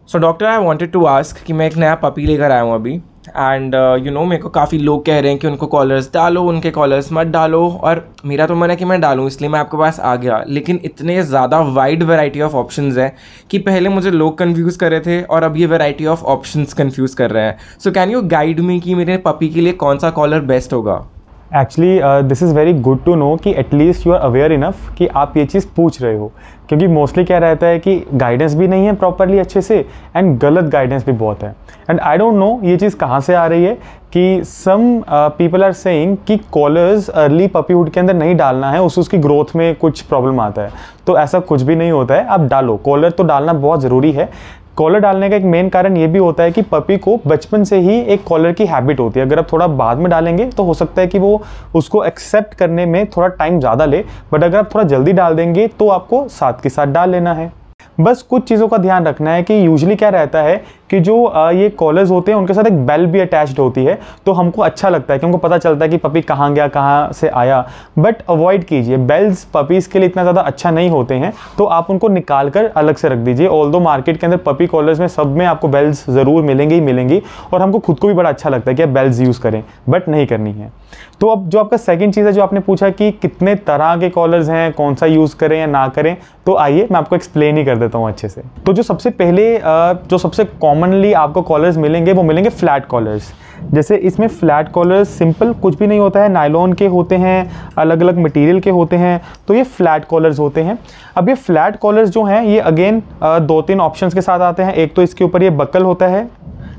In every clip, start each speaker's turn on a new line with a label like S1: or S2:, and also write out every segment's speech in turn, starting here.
S1: So doctor, I wanted to ask कि मैं एक नया पपी लेकर आया हूँ अभी, एंड मेरे को काफ़ी लोग कह रहे हैं कि उनको कॉलर्स डालो, उनके कॉलर्स मत डालो, और मेरा तो मन है कि मैं डालूँ, इसलिए मैं आपके पास आ गया। लेकिन इतने ज़्यादा वाइड वैरायटी ऑफ ऑप्शंस हैं कि पहले मुझे लोग कन्फ्यूज़ कर रहे थे और अब ये वैरायटी ऑफ ऑप्शंस कन्फ्यूज़ कर रहे हैं। So can you guide me कि मेरे पपी के लिए कौन सा कॉलर बेस्ट होगा?
S2: Actually this is very good to know कि at least you are aware enough कि आप ये चीज़ पूछ रहे हो, क्योंकि मोस्टली क्या रहता है कि गाइडेंस भी नहीं है प्रॉपरली अच्छे से, एंड गलत गाइडेंस भी बहुत है। एंड आई डोंट नो ये चीज़ कहाँ से आ रही है कि सम पीपल आर सेइंग कि कॉलर्स अर्ली पपीहुड के अंदर नहीं डालना है, उसकी ग्रोथ में कुछ प्रॉब्लम आता है। तो ऐसा कुछ भी नहीं होता है, आप डालो, कॉलर तो डालना बहुत ज़रूरी है। कॉलर डालने का एक मेन कारण ये भी होता है कि पपी को बचपन से ही एक कॉलर की हैबिट होती है। अगर आप थोड़ा बाद में डालेंगे तो हो सकता है कि वो उसको एक्सेप्ट करने में थोड़ा टाइम ज़्यादा ले, बट अगर आप थोड़ा जल्दी डाल देंगे तो आपको साथ के साथ डाल लेना है। बस कुछ चीज़ों का ध्यान रखना है कि यूजुअली क्या रहता है कि जो ये कॉलर्स होते हैं उनके साथ एक बेल भी अटैच्ड होती है, तो हमको अच्छा लगता है कि हमको पता चलता है कि पपी कहाँ गया, कहाँ से आया। बट अवॉइड कीजिए, बेल्स पपीज़ के लिए इतना ज़्यादा अच्छा नहीं होते हैं, तो आप उनको निकाल कर अलग से रख दीजिए। ऑल्दो मार्केट के अंदर पपी कॉलर्स में सब में आपको बेल्स ज़रूर मिलेंगी ही मिलेंगी, और हमको खुद को भी बड़ा अच्छा लगता है कि आप बेल्स यूज़ करें, बट नहीं करनी है। तो अब जो आपका सेकंड चीज़ है, जो आपने पूछा कि कितने तरह के कॉलर्स हैं, कौन सा यूज़ करें या ना करें, तो आइए मैं आपको एक्सप्लेन ही कर देता हूँ अच्छे से। तो जो सबसे पहले जो सबसे कॉमनली आपको कॉलर्स मिलेंगे वो मिलेंगे फ्लैट कॉलर्स। जैसे इसमें फ्लैट कॉलर्स सिंपल कुछ भी नहीं होता है, नायलॉन के होते हैं, अलग अलग मटेरियल के होते हैं, तो ये फ्लैट कॉलर्स होते हैं। अब ये फ्लैट कॉलर्स जो हैं ये अगेन 2-3 ऑप्शंस के साथ आते हैं। एक तो इसके ऊपर ये बकल होता है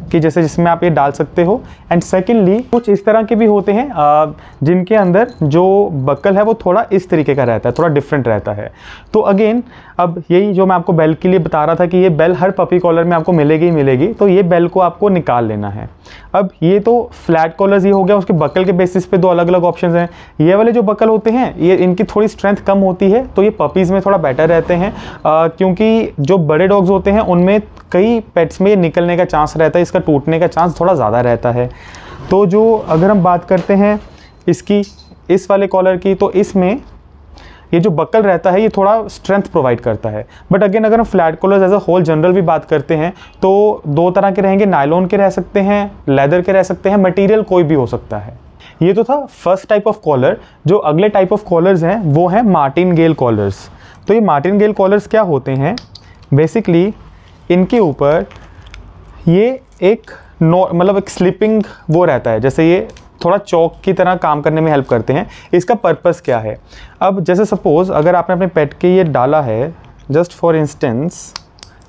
S2: कि जैसे जिसमें आप ये डाल सकते हो, एंड सेकेंडली कुछ इस तरह के भी होते हैं जिनके अंदर जो बकल है वो थोड़ा इस तरीके का रहता है, थोड़ा डिफरेंट रहता है। तो अगेन अब यही जो मैं आपको बेल के लिए बता रहा था कि ये बेल हर पपी कॉलर में आपको मिलेगी ही मिलेगी, तो ये बेल को आपको निकाल लेना है। अब ये तो फ्लैट कॉलर्स ये हो गया, उसके बकल के बेसिस पे 2 अलग अलग ऑप्शंस हैं। ये वाले जो बकल होते हैं ये इनकी थोड़ी स्ट्रेंथ कम होती है, तो ये पपीज़ में थोड़ा बेटर रहते हैं, क्योंकि जो बड़े डॉग्स होते हैं उनमें कई पेट्स में निकलने का चांस रहता है, इसका टूटने का चांस थोड़ा ज़्यादा रहता है। तो जो अगर हम बात करते हैं इसकी, इस वाले कॉलर की, तो इसमें ये जो बकल रहता है ये थोड़ा स्ट्रेंथ प्रोवाइड करता है। बट अगेन अगर हम flat collars as a whole general भी बात करते हैं तो 2 तरह के रहेंगे, नायलॉन के रह सकते हैं, लेदर के रह सकते हैं, मटेरियल कोई भी हो सकता है। ये तो था फर्स्ट टाइप ऑफ कॉलर। जो अगले टाइप ऑफ कॉलर्स हैं वो हैं मार्टिनगेल कॉलर्स। तो ये मार्टिनगेल कॉलर्स क्या होते हैं, बेसिकली इनके ऊपर ये एक मतलब एक स्लिपिंग वो रहता है, जैसे ये थोड़ा चौक की तरह काम करने में हेल्प करते हैं। इसका पर्पस क्या है, अब जैसे सपोज अगर आपने अपने पेट के ये डाला है, जस्ट फॉर इंस्टेंस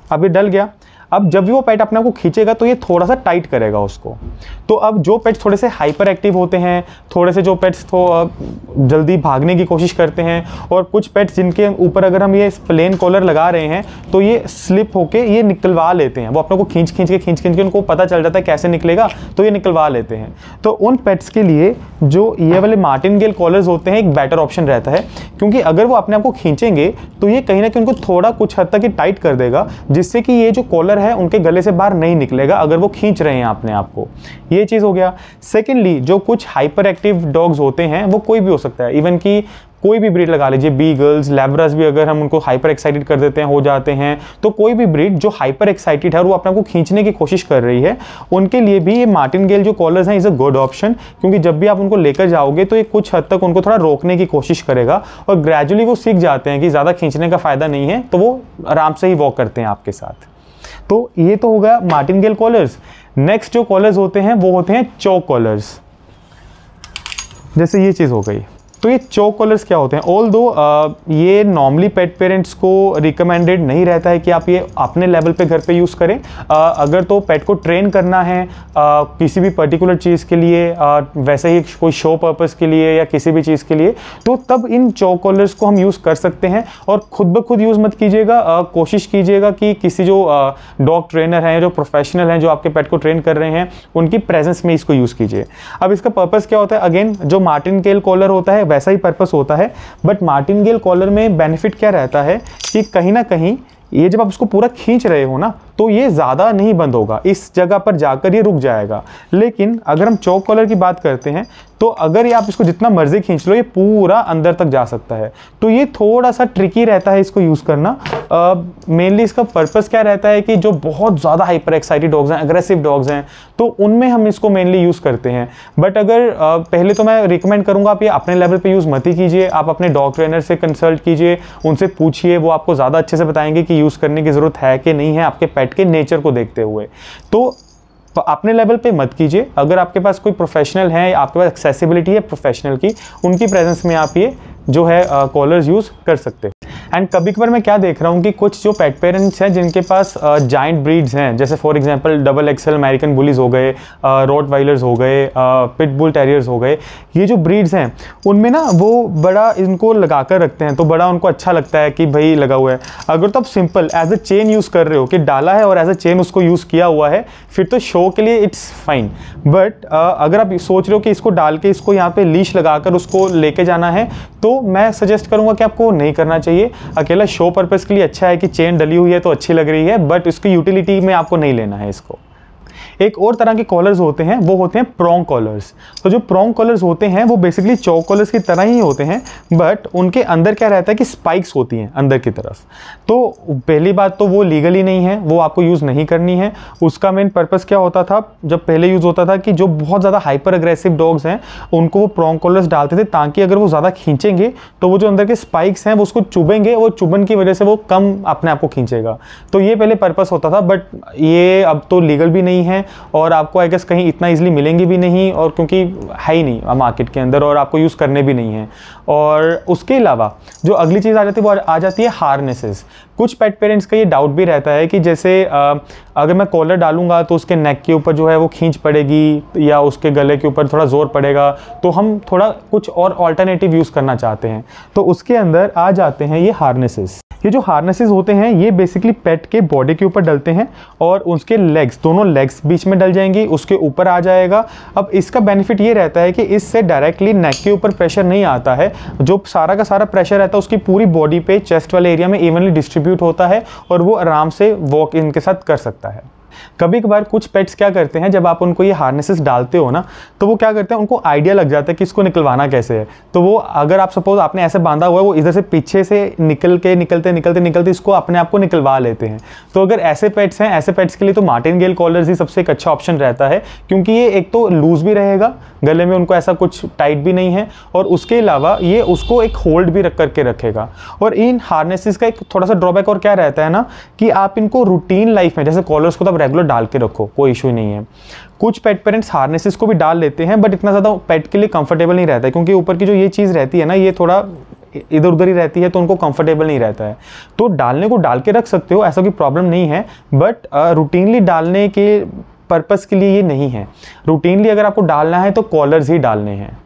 S2: अब ये डल गया, अब जब भी वो पेट अपने आप को खींचेगा तो ये थोड़ा सा टाइट करेगा उसको। तो अब जो पेट्स थोड़े से हाइपर एक्टिव होते हैं, थोड़े से जो पेट्स जल्दी भागने की कोशिश करते हैं, और कुछ पेट्स जिनके ऊपर अगर हम ये प्लेन कॉलर लगा रहे हैं तो ये स्लिप होके ये निकलवा लेते हैं, वो अपने को खींच के उनको पता चल जाता है कैसे निकलेगा, तो ये निकलवा लेते हैं। तो उन पेट्स के लिए जो ये वाले मार्टिनगेल कॉलर्स होते हैं एक बेटर ऑप्शन रहता है, क्योंकि अगर वो अपने आप को खींचेंगे तो ये कहीं ना कहीं उनको थोड़ा कुछ हद तक ही टाइट कर देगा, जिससे कि ये जो कॉलर है उनके गले से बाहर नहीं निकलेगा अगर वो खींच रहे हैं अपने आप को। ये चीज हो गया। सेकेंडली जो कुछ हाइपर एक्टिव डॉग्स होते हैं वो कोई भी हो सकता है, इवन कि कोई भी ब्रीड लगा लीजिए, बीगल्स, लैब्रास भी अगर हम उनको हाइपर एक्साइटेड कर देते हैं, हो जाते हैं, तो कोई भी ब्रीड जो हाइपर एक्साइटेड है और वो अपने को खींचने की कोशिश कर रही है, उनके लिए भी ये मार्टिनगेल जो कॉलर्स हैं इज अ गुड ऑप्शन, क्योंकि जब भी आप उनको लेकर जाओगे तो ये कुछ हद तक उनको थोड़ा रोकने की कोशिश करेगा, और ग्रेजुअली वो सीख जाते हैं कि ज़्यादा खींचने का फायदा नहीं है, तो वो आराम से ही वॉक करते हैं आपके साथ। तो ये तो होगा मार्टिनगेल कॉलर्स। नेक्स्ट जो कॉलर्स होते हैं वो होते हैं चोक कॉलर्स, जैसे ये चीज़ हो गई। तो ये चोक कॉलर्स क्या होते हैं, ऑल दो ये नॉर्मली पेट पेरेंट्स को रिकमेंडेड नहीं रहता है कि आप ये अपने लेवल पे घर पे यूज़ करें। अगर तो पेट को ट्रेन करना है किसी भी पर्टिकुलर चीज़ के लिए, वैसे ही कोई शो पर्पस के लिए या किसी भी चीज़ के लिए, तो तब इन चोक कॉलर्स को हम यूज़ कर सकते हैं। और खुद ब खुद यूज़ मत कीजिएगा, कोशिश कीजिएगा कि किसी जो डॉग ट्रेनर हैं, जो प्रोफेशनल हैं, जो आपके पेट को ट्रेन कर रहे हैं, उनकी प्रेजेंस में इसको यूज़ कीजिए। अब इसका पर्पस क्या होता है, अगेन जो मार्टिनगेल कॉलर होता है वैसा ही पर्पस होता है, बट मार्टिनगेल कॉलर में बेनिफिट क्या रहता है कि कहीं ना कहीं ये जब आप उसको पूरा खींच रहे हो ना, तो ये ज़्यादा नहीं बंद होगा, इस जगह पर जाकर ये रुक जाएगा। लेकिन अगर हम चौक कॉलर की बात करते हैं तो अगर ये आप इसको जितना मर्जी खींच लो ये पूरा अंदर तक जा सकता है। तो ये थोड़ा सा ट्रिकी रहता है इसको यूज़ करना। मेनली इसका पर्पस क्या रहता है कि जो बहुत ज़्यादा हाइपर एक्साइटेड डॉग्स हैं, अग्रेसिव डॉग्स हैं, तो उनमें हम इसको मेनली यूज़ करते हैं। बट अगर पहले तो मैं रिकमेंड करूँगा आप ये अपने लेवल पे यूज़ मत ही कीजिए, आप अपने डॉग ट्रेनर से कंसल्ट कीजिए, उनसे पूछिए, वो आपको ज़्यादा अच्छे से बताएंगे कि यूज़ करने की ज़रूरत है कि नहीं है आपके पेट के नेचर को देखते हुए। तो अपने लेवल पे मत कीजिए। अगर आपके पास कोई प्रोफेशनल है, आपके पास एक्सेसिबिलिटी है प्रोफेशनल की, उनकी प्रेजेंस में आप ये जो है कॉलर्स यूज़ कर सकते हैं। एंड कभी कभार मैं क्या देख रहा हूँ कि कुछ जो पेट पेरेंट्स हैं जिनके पास जाइंट ब्रीड्स हैं, जैसे for example double axle American bullies हो गए, रॉटवाइलर्स हो गए, पिटबुल टेरियर्स हो गए, ये जो ब्रीड्स हैं उनमें ना वो बड़ा इनको लगा कर रखते हैं, तो बड़ा उनको अच्छा लगता है कि भाई लगा हुआ है। अगर तो आप simple as a chain use कर रहे हो कि डाला है और एज अ चेन उसको यूज़ किया हुआ है, फिर तो शो के लिए इट्स फाइन। बट अगर आप सोच रहे हो कि इसको डाल के इसको यहाँ पे लीश लगाकर उसको लेके जाना है, तो मैं सजेस्ट करूँगा कि आपको नहीं करना चाहिए। अकेला शो पर्पस के लिए अच्छा है कि चेन डली हुई है तो अच्छी लग रही है, बट इसकी यूटिलिटी में आपको नहीं लेना है इसको। एक और तरह के कॉलर्स होते हैं, वो होते हैं प्रोंग कॉलर्स। तो जो प्रोंग कॉलर्स होते हैं वो बेसिकली चौक कॉलर्स की तरह ही होते हैं, बट उनके अंदर क्या रहता है कि स्पाइक्स होती हैं अंदर की तरफ। तो पहली बात तो वो लीगली नहीं है, वो आपको यूज़ नहीं करनी है। उसका मेन पर्पस क्या होता था, जब पहले यूज़ होता था कि जो बहुत ज़्यादा हाइपर अग्रेसिव डॉग्स हैं उनको वो प्रोंग कॉलर्स डालते थे, ताकि अगर वो ज़्यादा खींचेंगे तो वो जो अंदर के स्पाइक्स हैं वो उसको चुभेंगे, वो चुभन की वजह से वो कम अपने आप को खींचेगा। तो ये पहले पर्पस होता था, बट ये अब तो लीगल भी नहीं है और आपको आई गेस कहीं इतना इजीली मिलेंगे भी नहीं, और क्योंकि है ही नहीं मार्केट के अंदर और आपको यूज़ करने भी नहीं है। और उसके अलावा जो अगली चीज़ आ जाती है वो आ जाती है हार्नेसेस। कुछ पेट पेरेंट्स का ये डाउट भी रहता है कि जैसे अगर मैं कॉलर डालूंगा तो उसके नेक के ऊपर जो है वो खींच पड़ेगी या उसके गले के ऊपर थोड़ा ज़ोर पड़ेगा, तो हम थोड़ा कुछ और ऑल्टरनेटिव यूज़ करना चाहते हैं। तो उसके अंदर आ जाते हैं ये हार्नेसेस। ये जो हार्नेसेस होते हैं ये बेसिकली पेट के बॉडी के ऊपर डलते हैं और उसके लेग्स, दोनों लेग्स बीच में डल जाएंगी, उसके ऊपर आ जाएगा। अब इसका बेनिफिट ये रहता है कि इससे डायरेक्टली नेक के ऊपर प्रेशर नहीं आता है, जो सारा का सारा प्रेशर रहता है उसकी पूरी बॉडी पे, चेस्ट वाले एरिया में इवनली डिस्ट्रीब्यूट होता है और वो आराम से वॉक इनके साथ कर सकता है। कभी कभार कुछ पेट्स क्या करते हैं, जब आप उनको ये हार्नेसेस डालते हो ना, तो वो क्या करते हैं, उनको आइडिया लग जाता है कि इसको निकलवाना कैसे है। तो वो अगर आप सपोज आपने ऐसे बांधा हुआ है, वो इधर से पीछे से निकलते इसको अपने आप को निकलवा लेते हैं। तो अगर ऐसे पेट्स हैं, ऐसे पेट्स के लिए तो मार्टिनगेल कॉलर्स ही सबसे एक अच्छा ऑप्शन रहता है, क्योंकि ये एक तो लूज भी रहेगा, गले में उनको ऐसा कुछ टाइट भी नहीं है, और उसके अलावा ये उसको एक होल्ड भी रख करके रखेगा। और इन हार्नेसेस का एक थोड़ा सा ड्रॉबैक और क्या रहता है ना, कि आप इनको रूटीन लाइफ में, जैसे कॉलर्स को तो रेगुलर डाल के रखो, कोई इशू नहीं है। कुछ पेट पेरेंट्स हार्नेसेस को भी डाल लेते हैं, बट इतना ज़्यादा पेट के लिए कंफर्टेबल नहीं रहता है, क्योंकि ऊपर की जो ये चीज़ रहती है ना, ये थोड़ा इधर उधर ही रहती है, तो उनको कंफर्टेबल नहीं रहता है। तो डालने को डाल के रख सकते हो, ऐसा कोई प्रॉब्लम नहीं है, बट रूटीनली डालने के पर्पस के लिए ये नहीं है। रूटीनली अगर आपको डालना है तो कॉलर्स ही डालने हैं।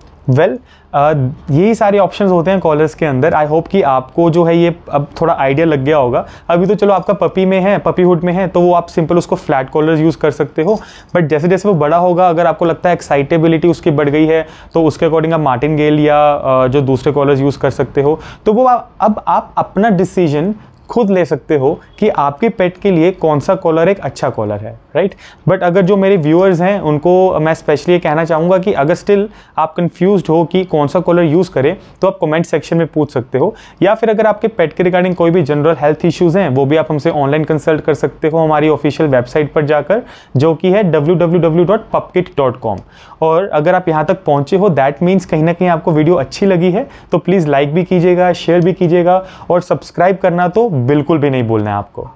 S2: यही सारे ऑप्शंस होते हैं कॉलर्स के अंदर। आई होप कि आपको जो है ये अब थोड़ा आइडिया लग गया होगा। अभी तो चलो आपका पपी में है, पपीहुड में है, तो वो आप सिंपल उसको फ्लैट कॉलर्स यूज़ कर सकते हो, बट जैसे जैसे वो बड़ा होगा, अगर आपको लगता है एक्साइटेबिलिटी उसकी बढ़ गई है, तो उसके अकॉर्डिंग आप मार्टिनगेल या जो दूसरे कॉलर्स यूज़ कर सकते हो। तो वो अब आप अपना डिसीजन खुद ले सकते हो कि आपके पेट के लिए कौन सा कॉलर एक अच्छा कॉलर है, राइट। बट अगर जो मेरे व्यूअर्स हैं उनको मैं स्पेशली ये कहना चाहूँगा कि अगर स्टिल आप कंफ्यूज्ड हो कि कौन सा कॉलर यूज़ करें, तो आप कमेंट सेक्शन में पूछ सकते हो, या फिर अगर आपके पेट के रिगार्डिंग कोई भी जनरल हेल्थ इश्यूज़ हैं, वो भी आप हमसे ऑनलाइन कंसल्ट कर सकते हो हमारी ऑफिशियल वेबसाइट पर जाकर, जो कि है www.pupkit.com। और अगर आप यहाँ तक पहुँचे हो, दैट मीन्स कहीं ना कहीं आपको वीडियो अच्छी लगी है, तो प्लीज़ लाइक भी कीजिएगा, शेयर भी कीजिएगा, और सब्सक्राइब करना तो बिल्कुल भी नहीं भूलना है आपको।